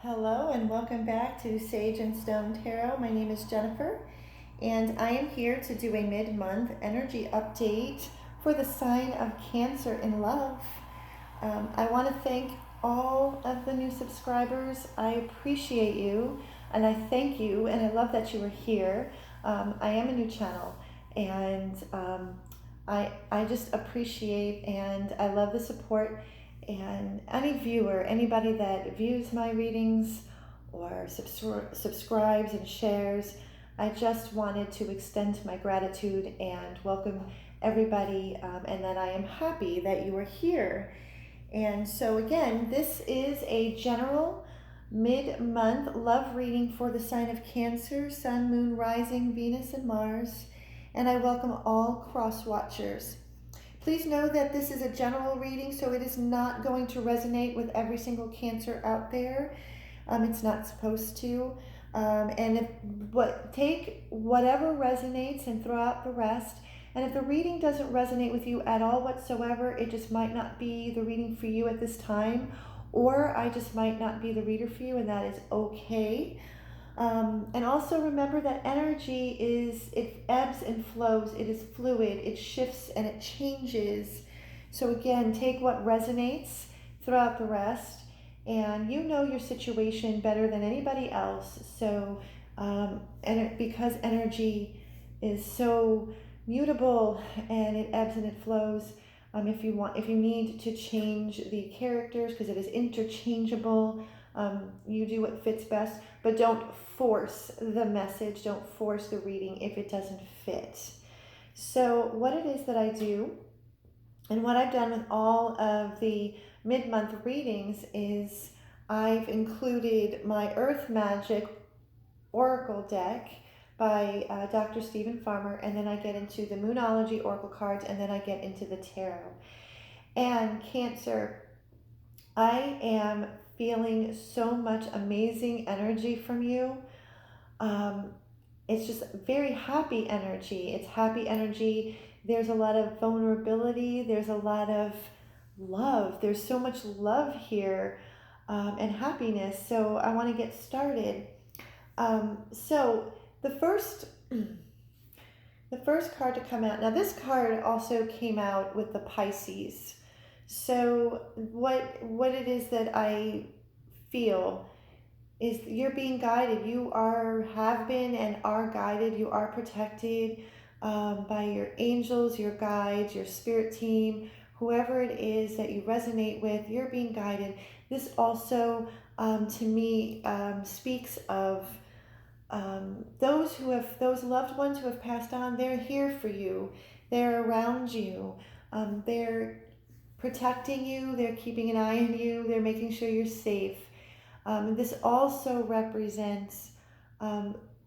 Hello and welcome back to Sage and Stone Tarot. My name is Jennifer and I am here to do a mid-month energy update for the sign of Cancer in love. I want to thank all of the new subscribers. I appreciate you and I thank you and I love that you are here. I am a new channel and I just appreciate and I love the support. And any viewer, anybody that views my readings or subscribes and shares, I just wanted to extend my gratitude and welcome everybody, and that I am happy that you are here. And so again, this is a general mid-month love reading for the sign of Cancer, Sun, Moon, Rising, Venus, and Mars. And I welcome all cross watchers. Please know that this is a general reading, so it is not going to resonate with every single Cancer out there. It's not supposed to. And take whatever resonates and throw out the rest. And if the reading doesn't resonate with you at all whatsoever, it just might not be the reading for you at this time, or I just might not be the reader for you, and that is okay. And also remember that energy it ebbs and flows, it is fluid, it shifts and it changes. So again, take what resonates, throw out the rest, and you know your situation better than anybody else. So, because energy is so mutable and it ebbs and it flows, if you need to change the characters because it is interchangeable, you do what fits best, but don't force the message, don't force the reading if it doesn't fit. So what it is that I do, and what I've done with all of the mid-month readings, is I've included my Earth Magic Oracle deck by Dr. Stephen Farmer, and then I get into the Moonology Oracle cards, and then I get into the Tarot. And Cancer, I am feeling so much amazing energy from you. It's just very happy energy. It's happy energy. There's a lot of vulnerability. There's a lot of love. There's so much love here, and happiness. So I want to get started. So the first card to come out. Now this card also came out with the Pisces. So what it is that I feel is you're being guided. You have been and are guided. You are protected by your angels, your guides, your spirit team, whoever it is that you resonate with. You're being guided. This also, to me, speaks of those loved ones who have passed on. They're here for you. They're around you. They're protecting you, they're keeping an eye on you, they're making sure you're safe. This also represents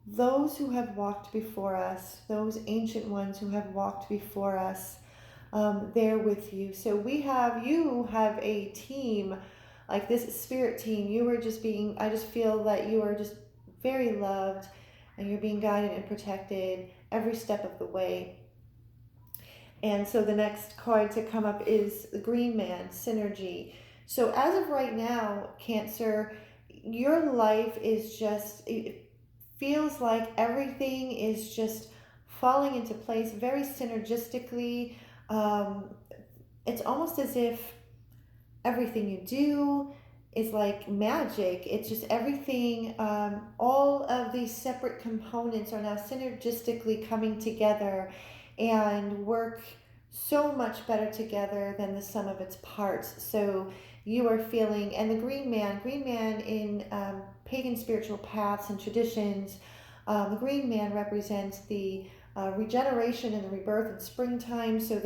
those who have walked before us, those ancient ones who have walked before us. They're with you. So you have a team, like this spirit team. I just feel that you are just very loved and you're being guided and protected every step of the way. And so the next card to come up is the Green Man, Synergy. So as of right now, Cancer, your life is it feels like everything is just falling into place very synergistically. It's almost as if everything you do is like magic. It's just everything, all of these separate components are now synergistically coming together and work so much better together than the sum of its parts. So you are feeling, and the Green Man in pagan spiritual paths and traditions, the Green Man represents the regeneration and the rebirth in springtime. So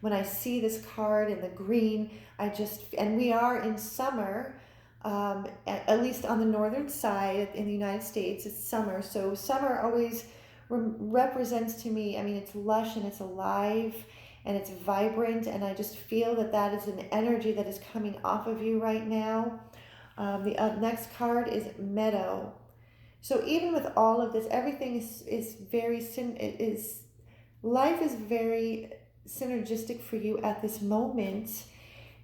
when I see this card in the green, and we are in summer, at least on the northern side in the United States, it's summer. So summer always represents to me, it's lush and it's alive and it's vibrant, and I just feel that is an energy that is coming off of you right now. The next card is Meadow. So even with all of this, everything life is very synergistic for you at this moment.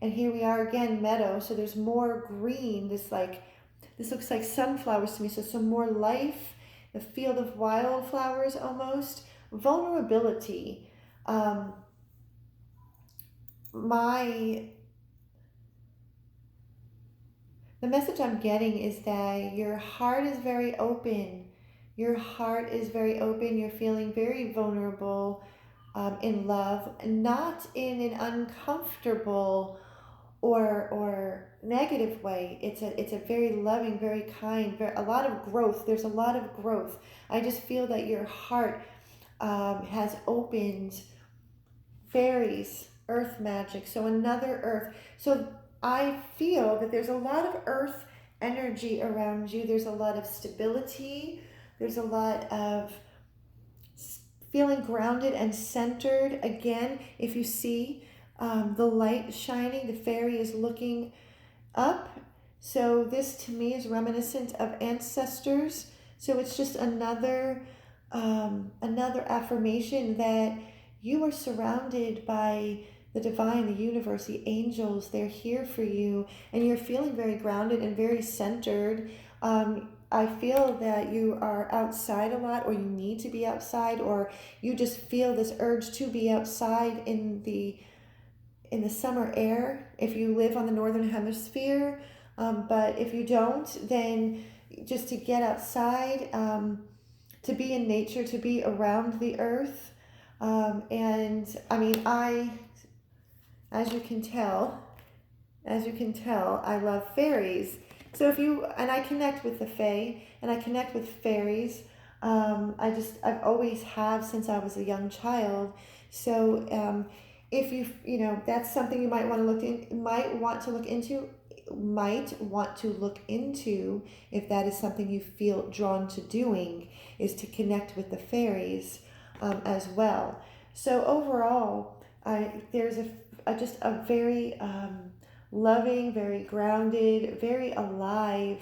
And here we are again, Meadow. So there's more green, this like this looks like sunflowers to me, so some more life, the field of wildflowers almost, vulnerability. Um, the message I'm getting is that your heart is very open. Your heart is very open. You're feeling very vulnerable in love, not in an uncomfortable or negative way. It's a very loving, very kind, a lot of growth. There's a lot of growth. I just feel that your heart has opened. Fairies, earth magic, so another earth. So I feel that there's a lot of earth energy around you. There's a lot of stability. There's a lot of feeling grounded and centered. Again, if you see the light shining, the fairy is looking up. So this to me is reminiscent of ancestors. So it's just another affirmation that you are surrounded by the divine, the universe, the angels. They're here for you, and you're feeling very grounded and very centered. I feel that you are outside a lot, or you need to be outside, or you just feel this urge to be outside in the summer air if you live on the northern hemisphere. But if you don't, then just to get outside, to be in nature, to be around the earth. And I mean, as you can tell, I love fairies. So I connect with the fae, and I connect with fairies. I've always have since I was a young child. So if that's something you might want to look into, if that is something you feel drawn to doing, is to connect with the fairies as well. So overall, there's just a very loving, very grounded, very alive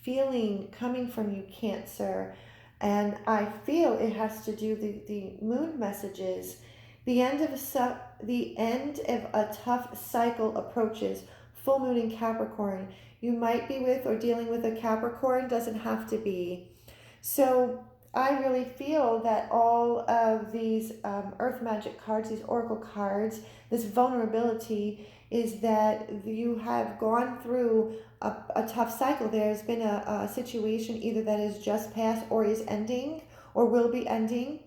feeling coming from you, Cancer. And I feel it has to do the moon messages. The end of a tough cycle approaches. Full moon in Capricorn. You might be with or dealing with a Capricorn, doesn't have to be. So I really feel that all of these earth magic cards, these oracle cards, this vulnerability is that you have gone through a tough cycle. There's been a situation either that is just passed or is ending or will be ending,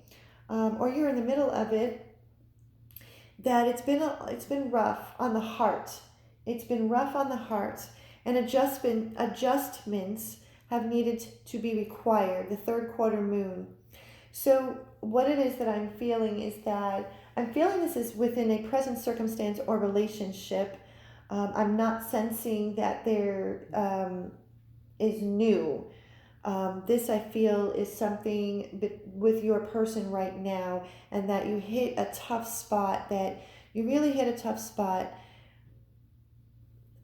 or you're in the middle of it, that it's been rough on the heart. It's been rough on the heart, and adjustments have needed to be required, the third quarter moon. So what it is that I'm feeling is that I'm feeling this is within a present circumstance or relationship. I'm not sensing that there is new. This I feel is something with your person right now, and that you hit a tough spot,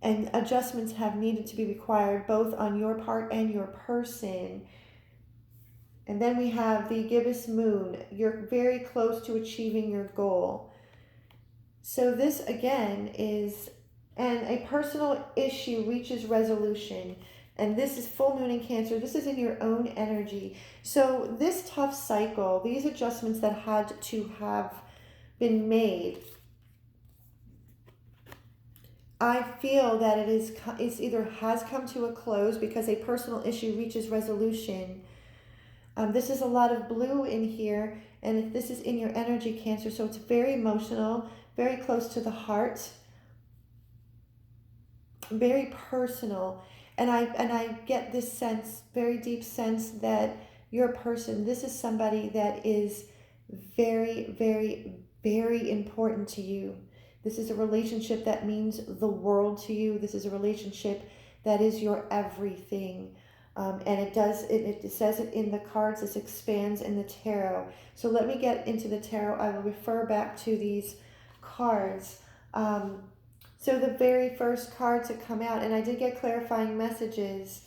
and adjustments have needed to be required both on your part and your person. And then we have the gibbous moon. You're very close to achieving your goal. So this again is, and a personal issue reaches resolution. And this is full moon in Cancer. This is in your own energy. So this tough cycle, these adjustments that had to have been made, I feel that it's either has come to a close because a personal issue reaches resolution. This is a lot of blue in here, and this is in your energy, Cancer, so it's very emotional, very close to the heart, very personal. And I get this sense, very deep sense, that your person, this is somebody that is very, very, very important to you. This is a relationship that means the world to you. This is a relationship that is your everything. And it says it in the cards. This expands in the tarot. So let me get into the tarot. I will refer back to these cards. So the very first cards that come out, and I did get clarifying messages.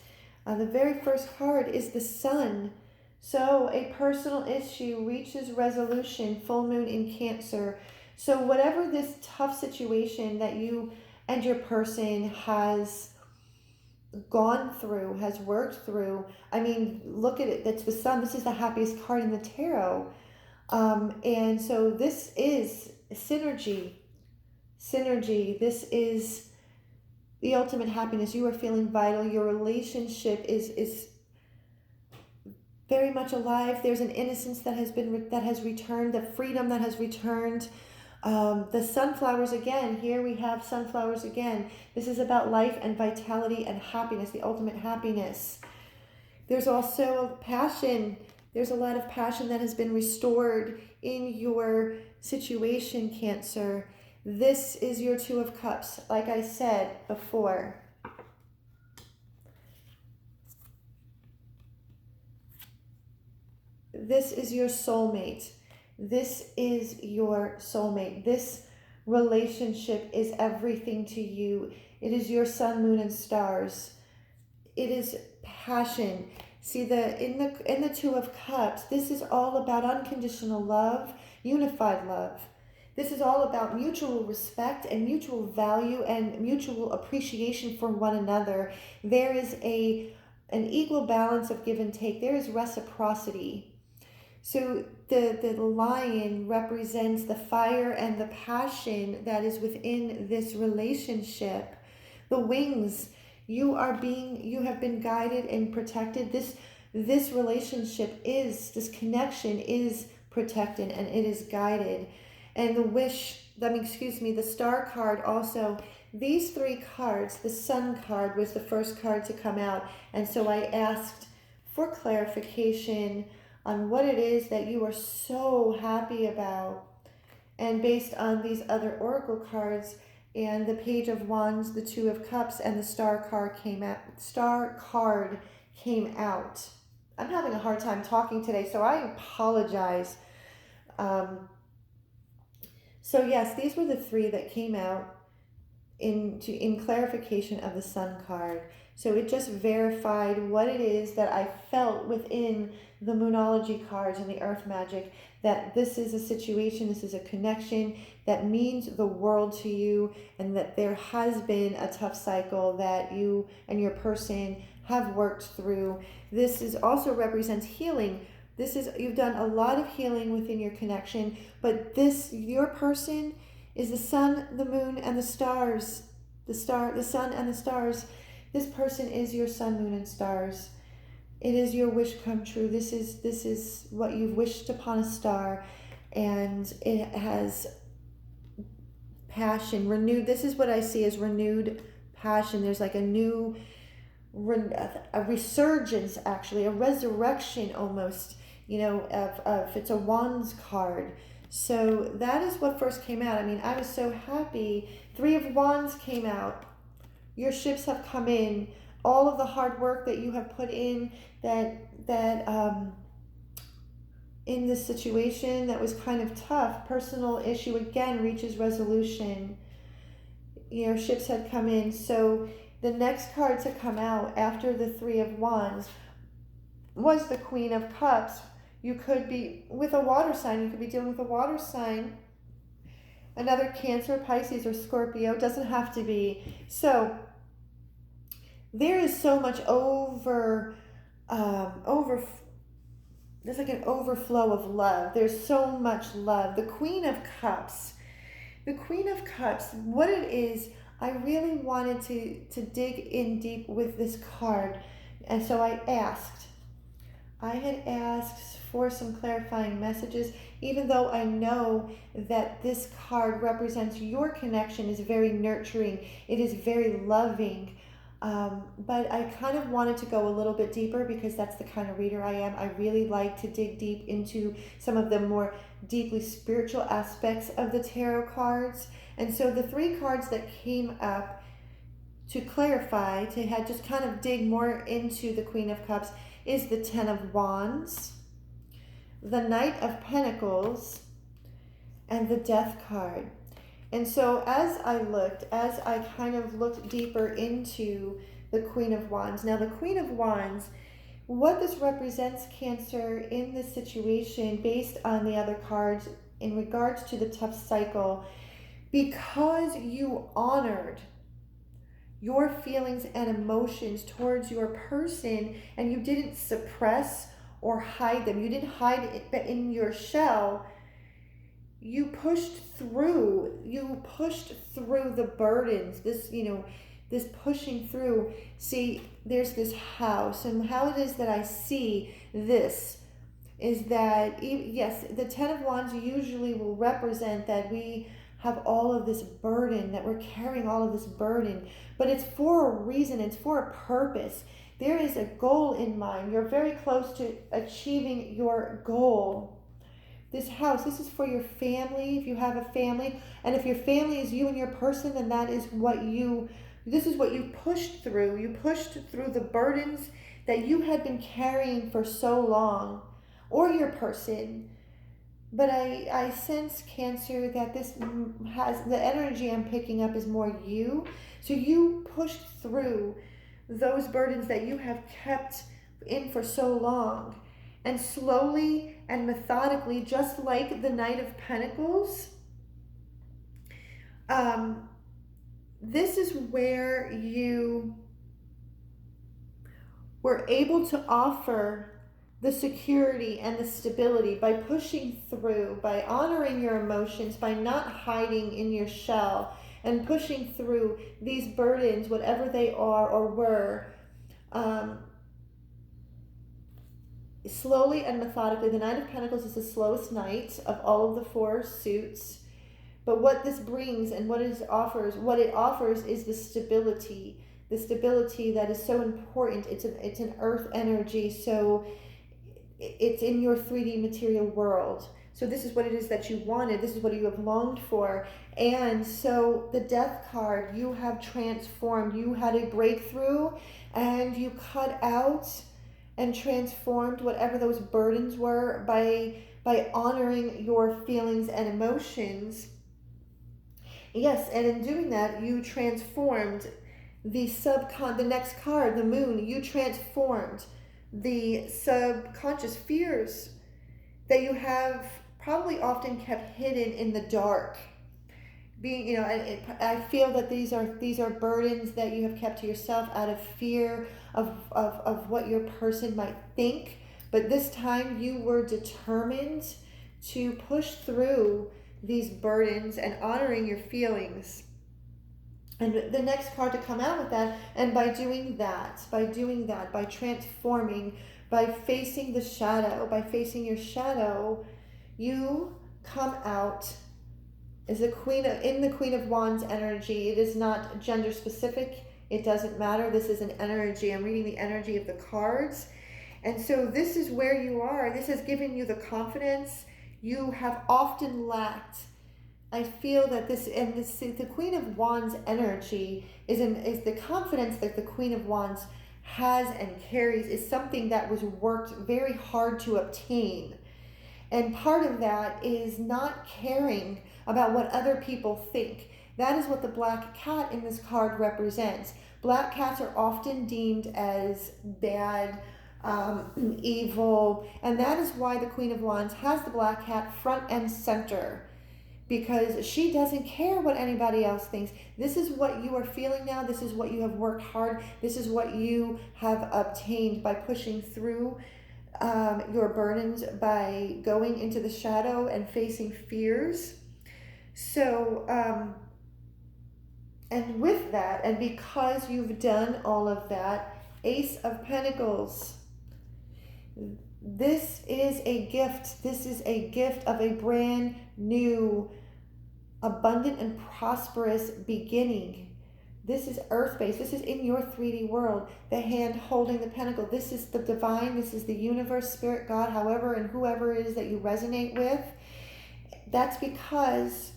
The very first card is the Sun. So a personal issue reaches resolution, full moon in Cancer. So whatever this tough situation that you and your person has gone through, has worked through. I mean, look at it. That's the sun. This is the happiest card in the tarot. And so this is synergy. Synergy. This is the ultimate happiness. You are feeling vital. Your relationship is very much alive. There's an innocence that has returned, the freedom that has returned. The sunflowers again. Here we have sunflowers again. This is about life and vitality and happiness, the ultimate happiness. There's also passion. There's a lot of passion that has been restored in your situation, Cancer. This is your Two of Cups, like I said before. This is your soulmate. This is your soulmate. This relationship is everything to you. It is your sun, moon, and stars. It is passion. See, in the Two of Cups, this is all about unconditional love, unified love. This is all about mutual respect and mutual value and mutual appreciation for one another. There is an equal balance of give and take. There is reciprocity. So the lion represents the fire and the passion that is within this relationship. The wings, you have been guided and protected. This relationship this connection is protected and it is guided. And the star card also, these three cards, the sun card was the first card to come out. And so I asked for clarification on what it is that you are so happy about. And based on these other oracle cards and the Page of Wands, the Two of Cups, and the Star card came out. I'm having a hard time talking today, so I apologize. So yes, these were the three that came out in clarification of the Sun card. So it just verified what it is that I felt within the Moonology cards and the Earth Magic, that this is a situation, this is a connection that means the world to you, and that there has been a tough cycle that you and your person have worked through. This is also represents healing. You've done a lot of healing within your connection, but your person is the sun, the moon, and the stars. The sun and the stars. This person is your sun, moon, and stars. It is your wish come true. This is what you've wished upon a star, and it has passion, renewed. This is what I see as renewed passion. There's like a resurgence, actually, a resurrection almost, of it's a Wands card. So that is what first came out. I mean, I was so happy. Three of Wands came out. Your ships have come in. All of the hard work that you have put in, that in this situation that was kind of tough, personal issue again reaches resolution. Your ships had come in. So the next card to come out after the Three of Wands was the Queen of Cups. You could be with a water sign. You could be dealing with a water sign. Another Cancer, Pisces, or Scorpio. Doesn't have to be. So there is so much there's like an overflow of love. There's so much love. The Queen of Cups. The Queen of Cups, what it is, I really wanted to dig in deep with this card. And so I had asked for some clarifying messages, even though I know that this card represents your connection, is very nurturing. It is very loving. But I kind of wanted to go a little bit deeper because that's the kind of reader I am. I really like to dig deep into some of the more deeply spiritual aspects of the tarot cards. And so the three cards that came up to clarify, just kind of dig more into the Queen of Cups, is the Ten of Wands, the Knight of Pentacles, and the Death card. And so as I kind of looked deeper into the Queen of Wands. Now the Queen of Wands, what this represents, Cancer, in this situation based on the other cards in regards to the tough cycle, because you honored your feelings and emotions towards your person, and you didn't suppress or hide them. You didn't hide it, but in your shell, you pushed through. You pushed through the burdens. This pushing through. See, there's this house, and how it is that I see this is that, yes, the Ten of Wands usually will represent that we have all of this burden, that we're carrying all of this burden, but it's for a reason, it's for a purpose. There is a goal in mind. You're very close to achieving your goal. This house, this is for your family, if you have a family, and if your family is you and your person, then this is what you pushed through. You pushed through the burdens that you had been carrying for so long, or your person. But I sense, Cancer, that this has, the energy I'm picking up is more you. So you pushed through those burdens that you have kept in for so long. And slowly and methodically, just like the Knight of Pentacles, this is where you were able to offer the security and the stability by pushing through, by honoring your emotions, by not hiding in your shell, and pushing through these burdens, whatever they are or were, slowly and methodically. The Nine of Pentacles is the slowest knight of all of the four suits, but what this brings and what it offers is the stability that is so important. It's an earth energy, so it's in your 3D material world. So this is what it is that you wanted. This is what you have longed for. And so the Death card, you have transformed. You had a breakthrough, and you cut out and transformed whatever those burdens were by honoring your feelings and emotions. Yes, and in doing that, you transformed the next card, the Moon. You transformed the subconscious fears that you have probably often kept hidden in the dark. I feel that these are burdens that you have kept to yourself out of fear of what your person might think. But this time you were determined to push through these burdens and honoring your feelings. And the next card to come out with that, and by doing that, by transforming, by facing the shadow, by facing your shadow, you come out as in the Queen of Wands energy. It is not gender specific. It doesn't matter. This is an energy. I'm reading the energy of the cards. And so this is where you are. This has given you the confidence you have often lacked. I feel that the Queen of Wands energy is the confidence that the Queen of Wands has and carries is something that was worked very hard to obtain. And part of that is not caring about what other people think. That is what the black cat in this card represents. Black cats are often deemed as bad, evil, and that is why the Queen of Wands has the black cat front and center, because she doesn't care what anybody else thinks. This is what you are feeling now. This is what you have worked hard. This is what you have obtained by pushing through your burdens, by going into the shadow and facing fears. So, and with that, and because you've done all of that, Ace of Pentacles. This is a gift. This is a gift of a brand new, abundant and prosperous beginning. This is earth-based. This is in your 3D world. The hand holding the pentacle. This is the divine. This is the universe, spirit, God, however and whoever it is that you resonate with. That's because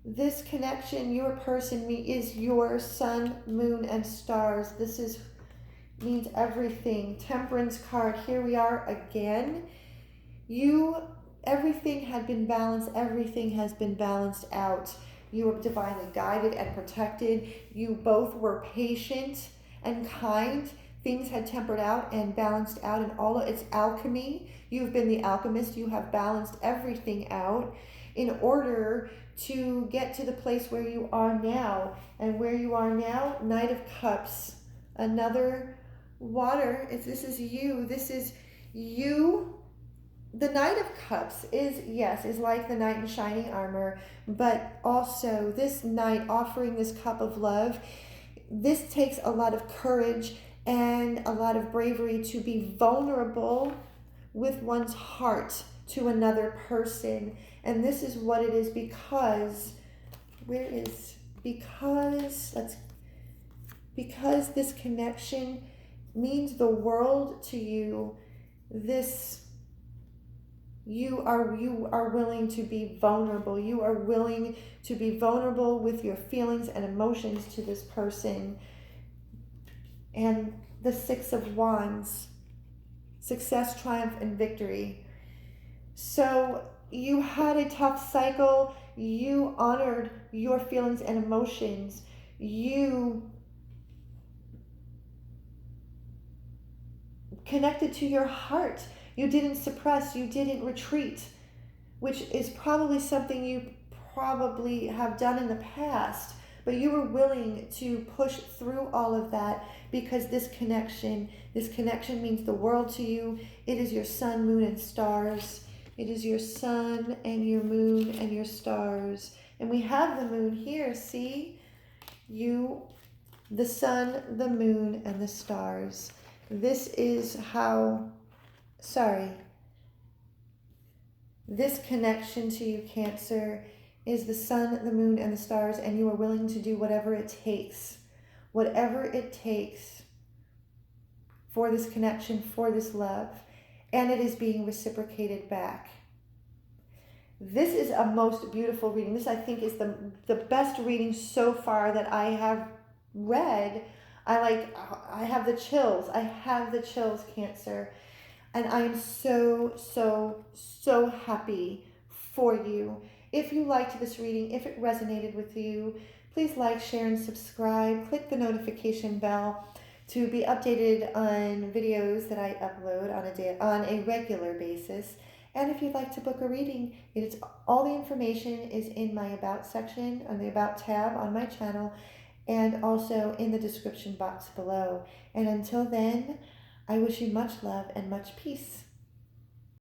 this connection, your person, is your sun, moon, and stars. This means everything. Temperance card. Here we are again. Everything had been balanced. Everything has been balanced out. You were divinely guided and protected. You both were patient and kind. Things had tempered out and balanced out in all of its alchemy. You've been the alchemist. You have balanced everything out in order to get to the place where you are now. And where you are now, Knight of Cups, another water. This is you. This is you. The Knight of Cups is like the knight in shining armor, but also this knight offering this cup of love. This takes a lot of courage and a lot of bravery to be vulnerable with one's heart to another person. And this is what it is because because this connection means the world to you. You are willing to be vulnerable. You are willing to be vulnerable with your feelings and emotions to this person. And the Six of Wands, success, triumph, and victory. So you had a tough cycle. You honored your feelings and emotions. You connected to your heart. You didn't suppress, you didn't retreat, which is probably something you probably have done in the past, but you were willing to push through all of that because this connection means the world to you. It is your sun, moon, and stars. It is your sun and your moon and your stars. And we have the moon here, see? The sun, the moon, and the stars. This connection to you, Cancer, is the sun, the moon, and the stars, and you are willing to do whatever it takes for this connection, for this love, and it is being reciprocated back. This is a most beautiful reading. This, I think, is the best reading so far that I have read. I have the chills. Cancer. And I am so, so, so happy for you. If you liked this reading, if it resonated with you, please like, share, and subscribe. Click the notification bell to be updated on videos that I upload on a regular basis. And if you'd like to book a reading, all the information is in my About section, on the About tab on my channel, and also in the description box below. And until then, I wish you much love and much peace.